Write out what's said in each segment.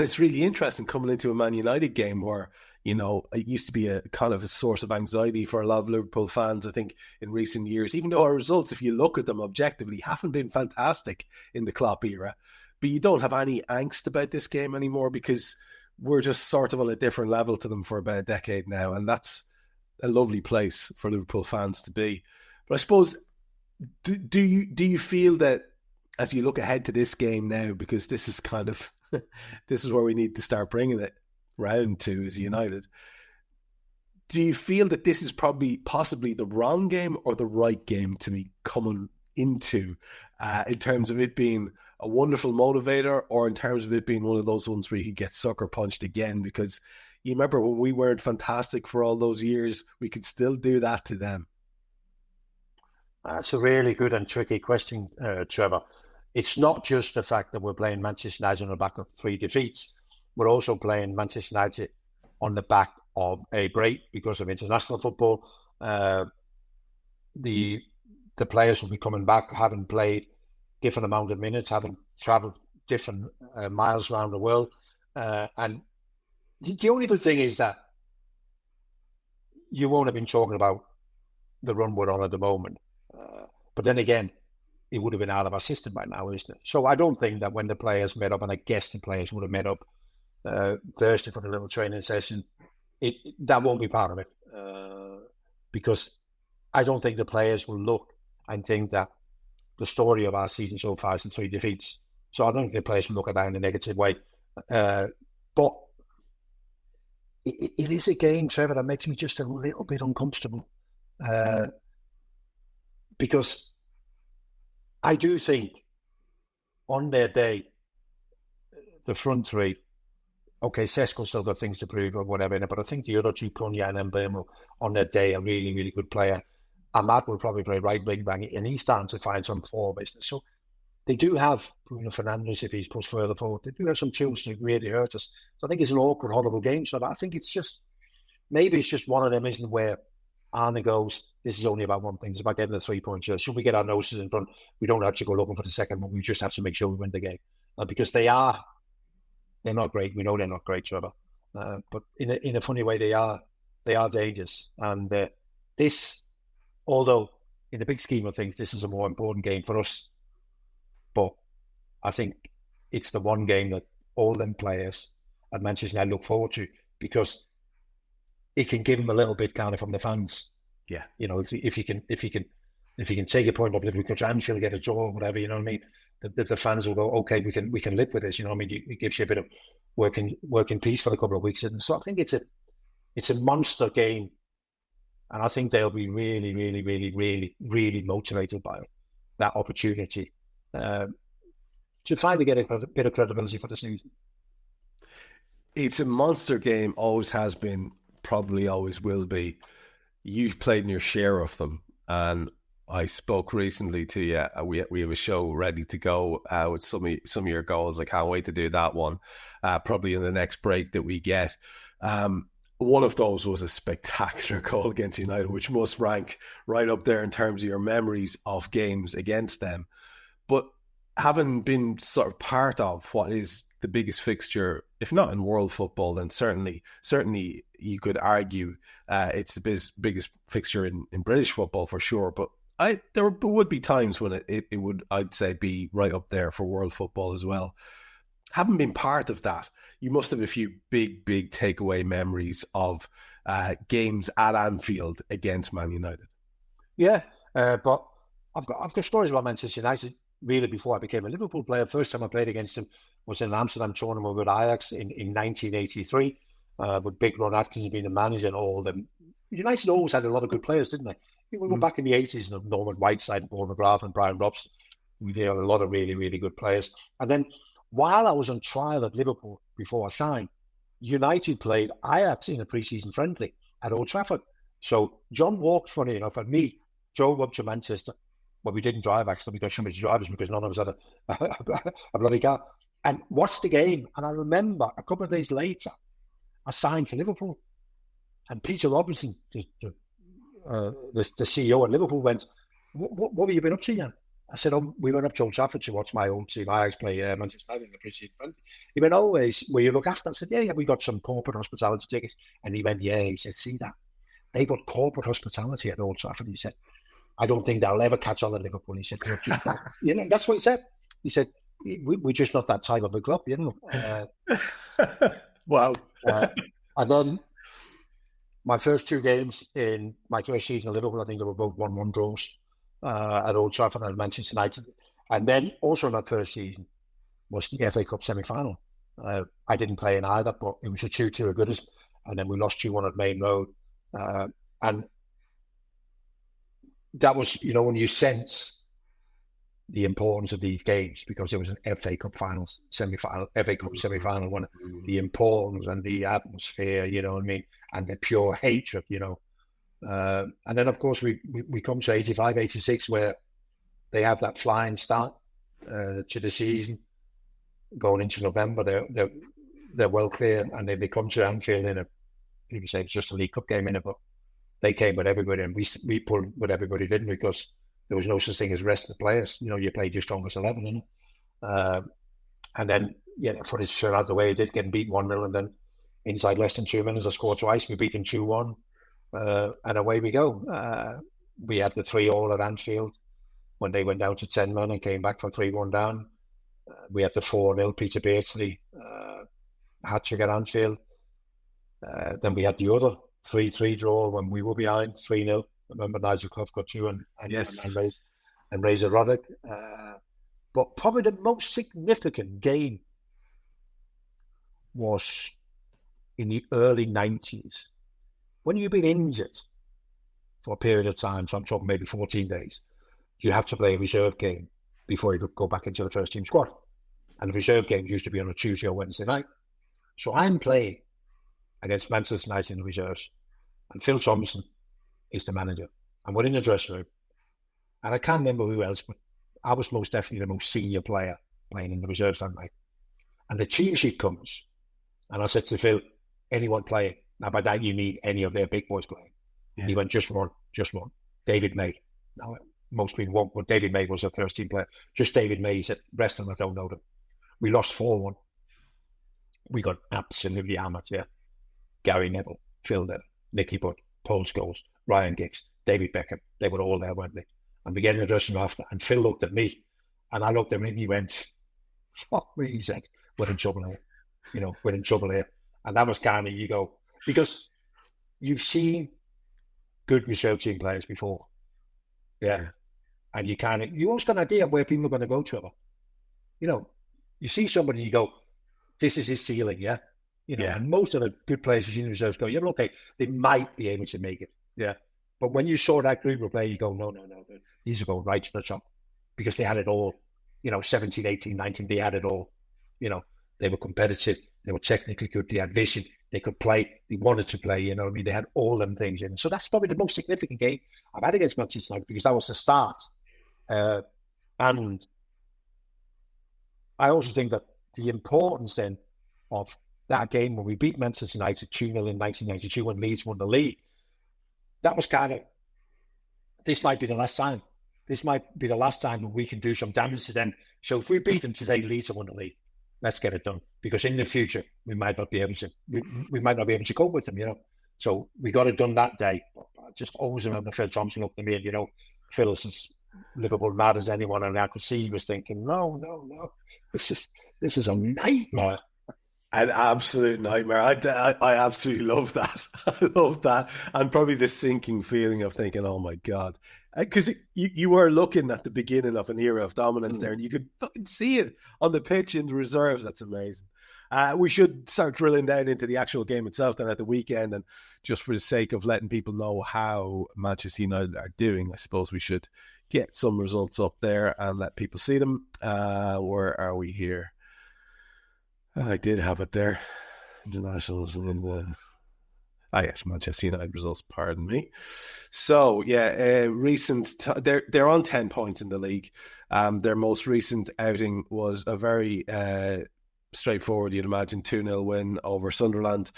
It's really interesting coming into a Man United game where, it used to be a kind of a source of anxiety for a lot of Liverpool fans, I think, in recent years, even though our results, if you look at them objectively, haven't been fantastic in the Klopp era. But you don't have any angst about this game anymore because we're just sort of on a different level to them for about a decade now. And that's a lovely place for Liverpool fans to be. But I suppose, do you feel that as you look ahead to this game now, because this is kind of this is where we need to start bringing it round to as United. Do you feel that this is possibly the wrong game or the right game to be coming into in terms of it being a wonderful motivator or in terms of it being one of those ones where you could get sucker punched again? Because you remember when we weren't fantastic for all those years, we could still do that to them. That's a really good and tricky question, Trevor. It's not just the fact that we're playing Manchester United on the back of 3 defeats. We're also playing Manchester United on the back of a break because of international football. The players will be coming back, having played different amount of minutes, having travelled different miles around the world. And the only good thing is that you won't have been talking about the run we're on at the moment. But then again, it would have been out of our system by now, isn't it? So I don't think that when the players met up, and I guess the players would have met up Thursday for the little training session, that won't be part of it. Because I don't think the players will look and think that the story of our season so far is the 3 defeats. So I don't think the players will look at that in a negative way. But it is a game, Trevor, that makes me just a little bit uncomfortable. Because I do think on their day, the front 3, okay, Sesko's still got things to prove or whatever, but I think the other 2, Cunha and Mbeumo, on their day, are really, really good player. Ahmad will probably play right wing back, and he's starting to find some form business. So they do have Bruno Fernandes if he's pushed further forward. They do have some tools to really hurt us. So I think it's an awkward, horrible game. So I think maybe it's just one of them, isn't where Arne goes, this is only about one thing. It's about getting the 3 points. Should we get our noses in front? We don't have to go looking for the second one. We just have to make sure we win the game. Because they're not great. We know they're not great, Trevor. But in a funny way, they are dangerous. And this, although in the big scheme of things, this is a more important game for us. But I think it's the one game that all them players at Manchester United look forward to, because it can give them a little bit kind of from the fans. Yeah. If you can take a point off Liverpool to Anfield, get a draw or whatever, you know what I mean? The fans will go, okay, we can live with this, you know what I mean? It gives you a bit of working peace for a couple of weeks. And so I think it's a monster game. And I think they'll be really, really, really, really, really motivated by that opportunity to finally get a bit of credibility for the season. It's a monster game, always has been, probably always will be. You've played in your share of them, and I spoke recently to you. We have a show ready to go with some of your goals. I can't wait to do that one, probably in the next break that we get. One of those was a spectacular goal against United, which must rank right up there in terms of your memories of games against them. But having been sort of part of what is the biggest fixture, if not in world football, then certainly you could argue it's the biggest fixture in British football for sure. But there would be times when it would, I'd say, be right up there for world football as well. Having been part of that, you must have a few big takeaway memories of games at Anfield against Man United. Yeah, but I've got stories about Manchester United really before I became a Liverpool player. First time I played against them was in an Amsterdam tournament with Ajax in 1983, with Big Ron Atkinson being the manager and all them. United always had a lot of good players, didn't they? We were back in the 80s, and Norman Whiteside, Paul McGrath and Brian Robson. We did a lot of really, really good players. And then while I was on trial at Liverpool before I signed, United played Ajax in a pre-season friendly at Old Trafford. So John walked, funny enough, and me drove up to Manchester. Well, we didn't drive, actually. We got somebody to drive us because none of us had a bloody car. And watched the game. And I remember a couple of days later, I signed for Liverpool. And Peter Robinson, the CEO at Liverpool, went, what have you been up to, Jan? I said, oh, we went up to Old Trafford to watch my old team, Ajax, play Manchester United in the pre-season friendly. He went, oh, will you look after? I said, yeah, we got some corporate hospitality tickets. And he went, yeah. He said, see that? They got corporate hospitality at Old Trafford. He said, I don't think they'll ever catch on at Liverpool. He said, that's what he said. He said, we're just not that type of a club, Wow. And then my first 2 games in my first season at Liverpool, I think they were both 1-1 draws at Old Trafford and Manchester United. And then also in that first season was the FA Cup semi-final. I didn't play in either, but it was a 2-2 at Goodison. And then we lost 2-1 at Main Road. And that was, when you sense the importance of these games, because it was an FA Cup finals, semi-final, FA Cup semi-final one, the importance and the atmosphere, and the pure hatred, and then of course we come to 85, 86, where they have that flying start to the season, going into November. They're well clear, and they come to Anfield in you could say it's just a League Cup game in it, but they came with everybody, and we pulled with everybody, didn't we? Because there was no such thing as rest of the players. You played your strongest 11, and then, the footage turned out the way it did, getting beat 1-0, and then inside less than 2 minutes, I scored twice. We beat them 2-1, and away we go. We had the 3-3 at Anfield when they went down to 10 men and came back from 3-1 down. We had the 4-0 Peter Beardsley hat-trick at Anfield. Then we had the other 3-3 draw when we were behind 3-0. Remember Nigel Clough got 2 and Razor Roddick. But probably the most significant game was in the early 90s. When you've been injured for a period of time, so I'm talking maybe 14 days, you have to play a reserve game before you could go back into the first team squad. And the reserve games used to be on a Tuesday or Wednesday night. So I'm playing against Manchester United in the reserves. And Phil Thompson is the manager. And we're in the dressing room. And I can't remember who else, but I was most definitely the most senior player playing in the reserves that night. And the team sheet comes. And I said to Phil, anyone playing? Now by that you mean any of their big boys playing. Yeah. He went, just one. David May. Now most people won't, but David May was a first team player. Just David May. He said, rest of them I don't know them. We lost 4-1. We got absolutely hammered, yeah. Gary Neville, Phil Neville, Nicky Butt, Paul Scholes, Ryan Giggs, David Beckham, they were all there, weren't they? And we get in the dressing room after, and Phil looked at me, and I looked at him, and he went, fuck me, he said, we're in trouble here. We're in trouble here. And that was kind of, you go, because you've seen good reserve team players before. Yeah. And you always got an idea of where people are going to go, Trevor. You see somebody, you go, this is his ceiling, yeah? And most of the good players you see in the reserves go, yeah, well, okay, they might be able to make it, yeah. But when you saw that group of players, you go, no, these are going right to the top, because they had it all, 17, 18, 19, they had it all. They were competitive, they were technically good, they had vision, they could play, they wanted to play, they had all them things in. So that's probably the most significant game I've had against Manchester United, because that was the start. And I also think that the importance then of that game when we beat Manchester United 2-0 in 1992 when Leeds won the league, that was kind of, this might be the last time. This might be the last time when we can do some damage to them. So if we beat them today, Leeds have won the league. Let's get it done, because in the future we might not be able to. We might not be able to cope with them, So we got it done that day. I just always remember Phil Thompson looked at me, and Phil is as Liverpool mad as anyone, and I could see he was thinking, no, this is a nightmare. An absolute nightmare. I absolutely love that. I love that. And probably the sinking feeling of thinking, oh my God. Because you were looking at the beginning of an era of dominance there, and you could fucking see it on the pitch in the reserves. That's amazing. We should start drilling down into the actual game itself then at the weekend. And just for the sake of letting people know how Manchester United are doing, I suppose we should get some results up there and let people see them. Where are we here? I did have it there. Internationals in the... yes, Manchester United results, pardon me. So, they're on 10 points in the league. Their most recent outing was a very straightforward, you'd imagine, 2-0 win over Sunderland.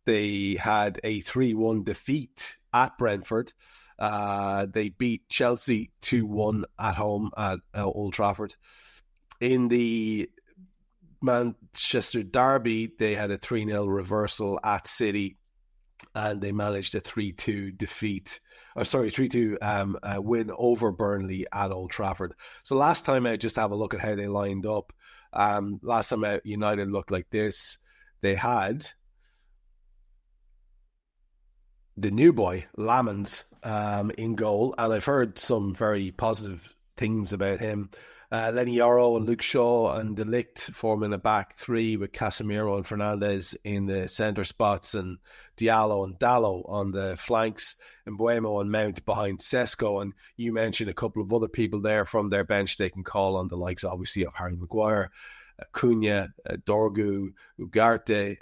They had a 3-1 defeat at Brentford. They beat Chelsea 2-1 at home at Old Trafford. In the Manchester derby, they had a 3-0 reversal at City, and they managed a 3-2 defeat. 3-2 win over Burnley at Old Trafford. So last time out, just have a look at how they lined up. Last time out, United looked like this. They had the new boy, Lamans, in goal, and I've heard some very positive things about him. Lenny Yoro and Luke Shaw and De Ligt forming a back three with Casemiro and Fernandes in the centre spots, and Diallo and Dallo on the flanks, and Buemo and Mount behind Sesko. And you mentioned a couple of other people there from their bench they can call on, the likes obviously of Harry Maguire, Cunha, Dorgu, Ugarte,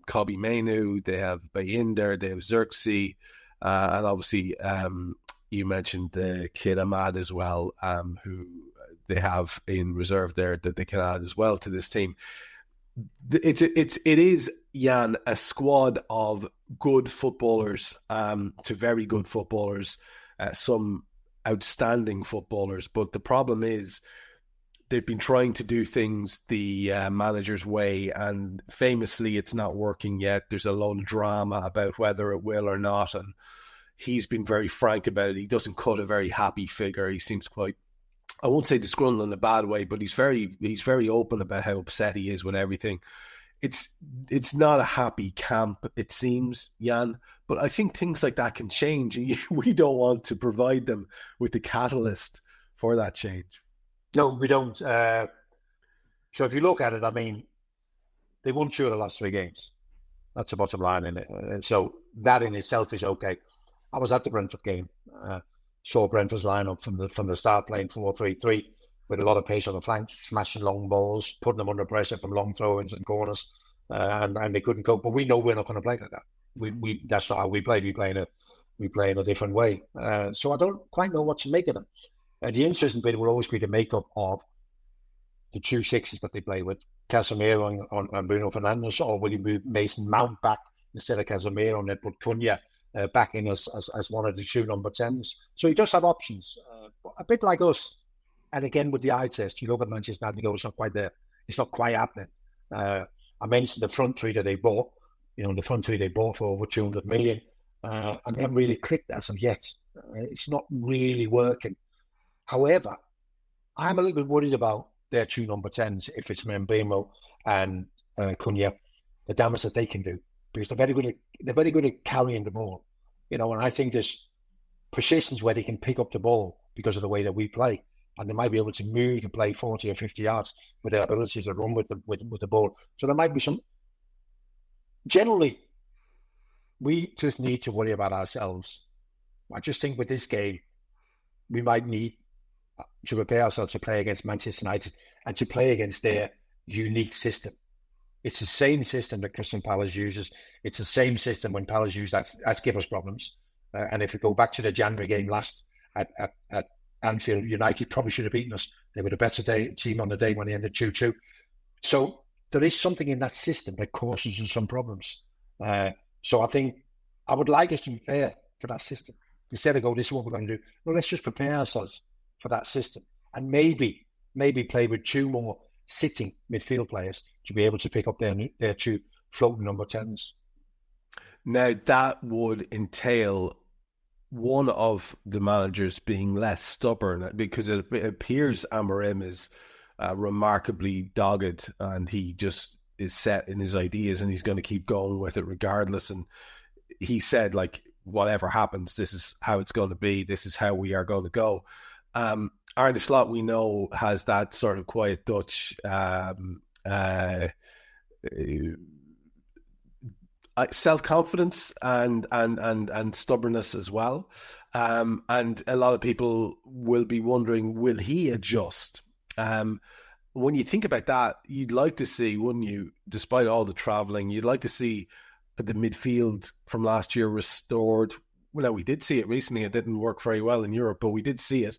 Kobe Mainu. They have Bayinder, they have Xerxes, and obviously you mentioned the kid Ahmad as well, who they have in reserve there that they can add as well to this team. It is, Jan, a squad of good footballers to very good footballers, some outstanding footballers. But the problem is they've been trying to do things the manager's way, and famously it's not working yet. There's a lot of drama about whether it will or not, and he's been very frank about it. He doesn't cut a very happy figure. He seems quite, I won't say disgruntled in a bad way, but he's very open about how upset he is with everything. It's not a happy camp, it seems, Jan, but I think things like that can change. We don't want to provide them with the catalyst for that change. No, we don't. So if you look at it, I mean, they won 2 of the last 3 games. That's the bottom line in it. And so that in itself is okay. I was at the Brentford game. Saw Brentford's lineup from the start, playing 4-3-3 with a lot of pace on the flanks, smashing long balls, putting them under pressure from long throw-ins and corners, and they couldn't cope. But we know we're not going to play like that. We that's not how we play. We play in a different way. So I don't quite know what to make of them. The interesting bit will always be the makeup of the 2 sixes that they play with, Casemiro and Bruno Fernandes, or will you move Mason Mount back instead of Casemiro and then put Cunha back in as one of the 2 number 10s. So he does have options, a bit like us. And again, with the eye test, you look at Manchester United and go, it's not quite there. It's not quite happening. I mentioned the front 3 that they bought. The front 3 they bought for over 200 million. And they haven't really clicked as of yet. It's not really working. However, I'm a little bit worried about their 2 number 10s, if it's Mbeumo and Cunha, the damage that they can do. Because they're very good at carrying the ball, and I think there's positions where they can pick up the ball because of the way that we play, and they might be able to move and play 40 or 50 yards with their abilities to run with the ball. So there might be some. Generally, we just need to worry about ourselves. I just think with this game, we might need to prepare ourselves to play against Manchester United and to play against their unique system. It's the same system that Crystal Palace uses. It's the same system when Palace used that's give us problems. And if we go back to the January game last at Anfield, United probably should have beaten us. They were the better team on the day when they ended 2-2. So there is something in that system that causes us some problems. So I think I would like us to prepare for that system. Instead of go, this is what we're going to do. Well, let's just prepare ourselves for that system. And maybe play with 2 more sitting midfield players to be able to pick up their 2 floating number 10s. Now, that would entail one of the managers being less stubborn, because it appears Amorim is remarkably dogged, and he just is set in his ideas and he's going to keep going with it regardless. And he said, like, whatever happens, this is how it's going to be. This is how we are going to go. Arne Slot, we know, has that sort of quiet Dutch self-confidence and stubbornness as well. And a lot of people will be wondering, will he adjust? When you think about that, you'd like to see, wouldn't you, despite all the travelling, you'd like to see the midfield from last year restored. Well, we did see it recently. It didn't work very well in Europe, but we did see it.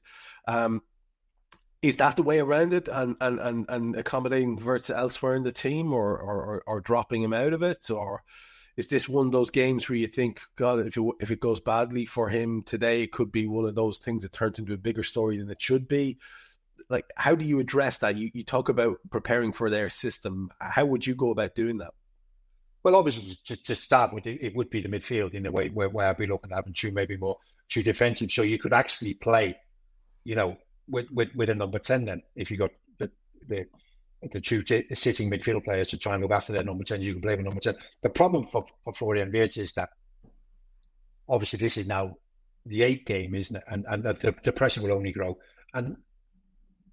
Is that the way around it, and accommodating Wirtz elsewhere in the team, or dropping him out of it, or Is this one of those games where you think, God, if it goes badly for him today, it could be one of those things that turns into a bigger story than it should be? Like, how do you address that? You talk about preparing for their system. How would you go about doing that? Well, obviously, to start with, it would be the midfield in a way where I'd be looking at having two, maybe more two defensive. So you could actually play, with a number 10 then. If you got the two sitting midfield players to try and look after their number 10, you can play with number 10. The problem for Florian Wirtz is that obviously this is now the 8th game, isn't it? And the pressure will only grow. And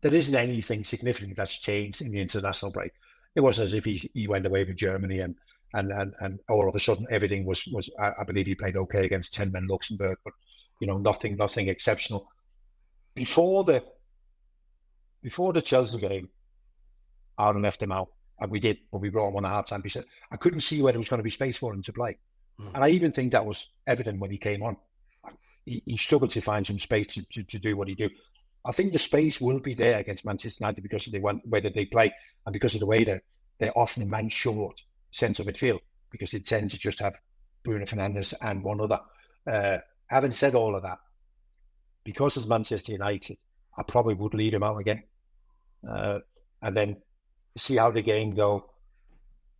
there isn't anything significant that's changed in the international break. It wasn't as if he went away with Germany and all of a sudden everything was I believe he played okay against 10 men Luxembourg, but nothing exceptional. Before the Chelsea game, Aaron left him out, and we did, but we brought him on at half time. He said, I couldn't see where there was going to be space for him to play. And I even think that was evident when he came on. He struggled to find some space to do what he do. I think the space will be there against Manchester United because of the way that they play and because of the way that they're often a man short sense of midfield, because they tend to just have Bruno Fernandes and one other. Having said all of that, because it's Manchester United, I probably would leave him out again, and then see how the game go,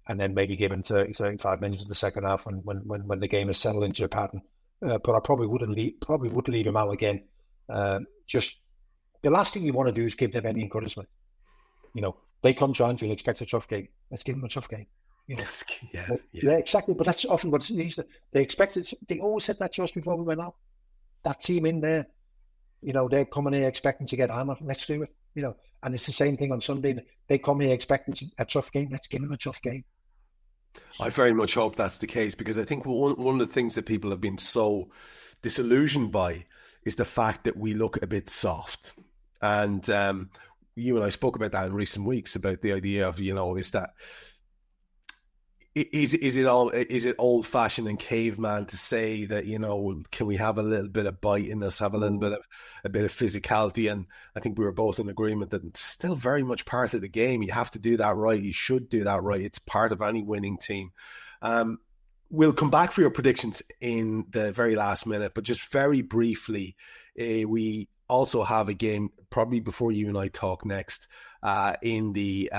and then maybe give him 35 minutes of the second half when the game is settled into a pattern. But I probably would leave him out again. Just the last thing you want to do is give them any encouragement. They come to Anfield, expect a tough game. Let's give them a tough game. Yeah, exactly. But that's often what it is. They expect it. They always said that to us before we went out. That team in there, they're coming here expecting to get hammered. Let's do it. And it's the same thing on Sunday. They come here expecting a tough game. Let's give them a tough game. I very much hope that's the case, because I think one of the things that people have been so disillusioned by is the fact that we look a bit soft. And you and I spoke about that in recent weeks, about the idea of, is it old fashioned and caveman to say that, can we have a little bit of bite in us, have a little bit of physicality? And I think we were both in agreement that it's still very much part of the game. You have to do that right. You should do that right. It's part of any winning team. We'll come back for your predictions in the very last minute, but just very briefly, we also have a game probably before you and I talk next in the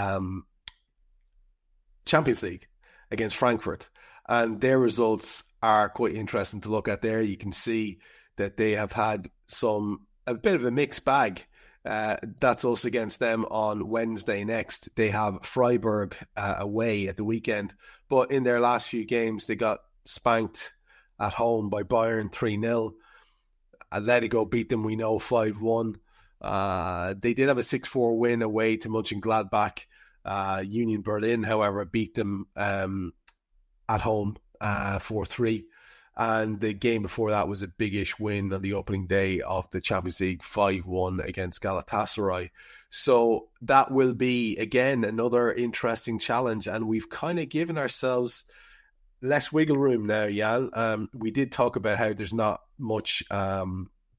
Champions League against Frankfurt, and their results are quite interesting to look at there. You can see that they have had a bit of a mixed bag. That's us against them on Wednesday next. They have Freiburg away at the weekend, but in their last few games, they got spanked at home by Bayern 3-0. Atletico beat them, we know, 5-1. They did have a 6-4 win away to Mönchengladbach. Union Berlin, however, beat them at home 4-3. And the game before that was a big-ish win on the opening day of the Champions League, 5-1 against Galatasaray. So that will be, again, another interesting challenge. And we've kind of given ourselves less wiggle room now, Jan. We did talk about how there's not much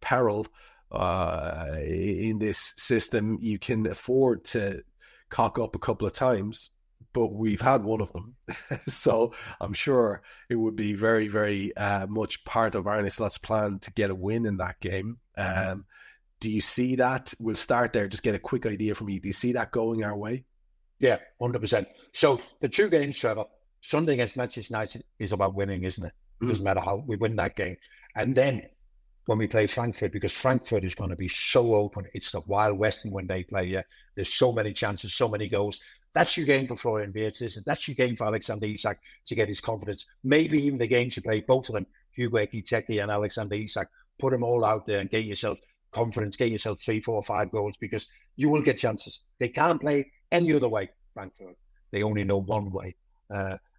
peril in this system. You can afford to cock up a couple of times, but we've had one of them. So I'm sure it would be very, very much part of Arne Slot's plan to get a win in that game. Do you see that? We'll start there. Just get a quick idea from you. Do you see that going our way? Yeah, 100%. So the two games, Trevor, Sunday against Manchester United is about winning, isn't it? It doesn't matter how we win that game. And then when we play Frankfurt, because Frankfurt is going to be so open. It's the Wild West when they play. Yeah, there's so many chances, so many goals. That's your game for Florian Wirtz, isn't it? That's your game for Alexander Isak to get his confidence. Maybe even the game to play both of them, Hugo Ekitike and Alexander Isak. Put them all out there and get yourself confidence, get yourself 3, 4, 5 goals, because you will get chances. They can't play any other way, Frankfurt. They only know one way.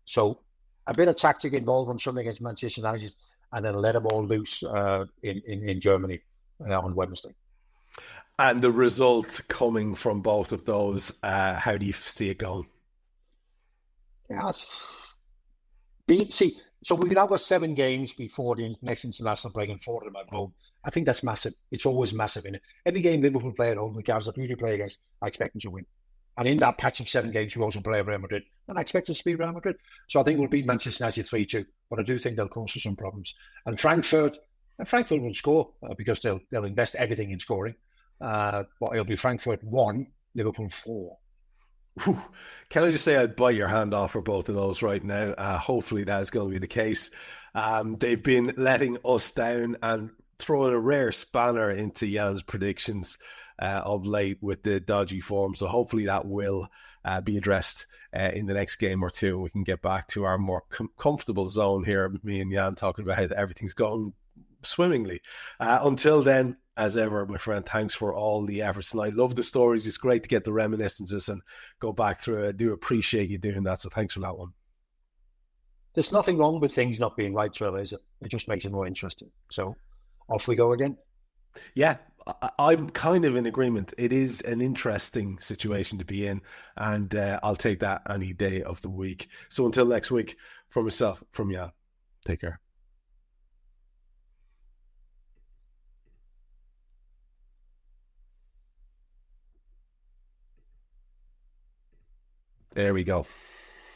So a bit of tactic involved on Sunday against Manchester United, and then let them all loose in Germany on Wednesday. And the result coming from both of those, how do you see it going? Yeah, so we've now got 7 games before the next international break, and 4 of them at home. I think that's massive. It's always massive in it. Every game Liverpool play at home, regardless of who they play against, I expect them to win. And in that patch of 7 games, we also play Real Madrid. And I expect us to beat Real Madrid. So I think we'll beat Manchester United 3-2. But I do think they'll cause us some problems. And Frankfurt will score because they'll invest everything in scoring. But it'll be Frankfurt 1, Liverpool 4. Whew. Can I just say I'd bite your hand off for both of those right now? Hopefully that is going to be the case. They've been letting us down and throwing a rare spanner into Jan's predictions of late with the dodgy form. So hopefully that will be addressed in the next game or two. We can get back to our more comfortable zone here, me and Jan talking about how everything's going swimmingly. Until then, as ever, my friend, thanks for all the efforts. And I love the stories. It's great to get the reminiscences and go back through it. I do appreciate you doing that. So thanks for that one. There's nothing wrong with things not being right, Trevor, is it? It just makes it more interesting. So off we go again. Yeah, I'm kind of in agreement. It is an interesting situation to be in, and I'll take that any day of the week. So until next week, from myself, from Jan, take care. There we go.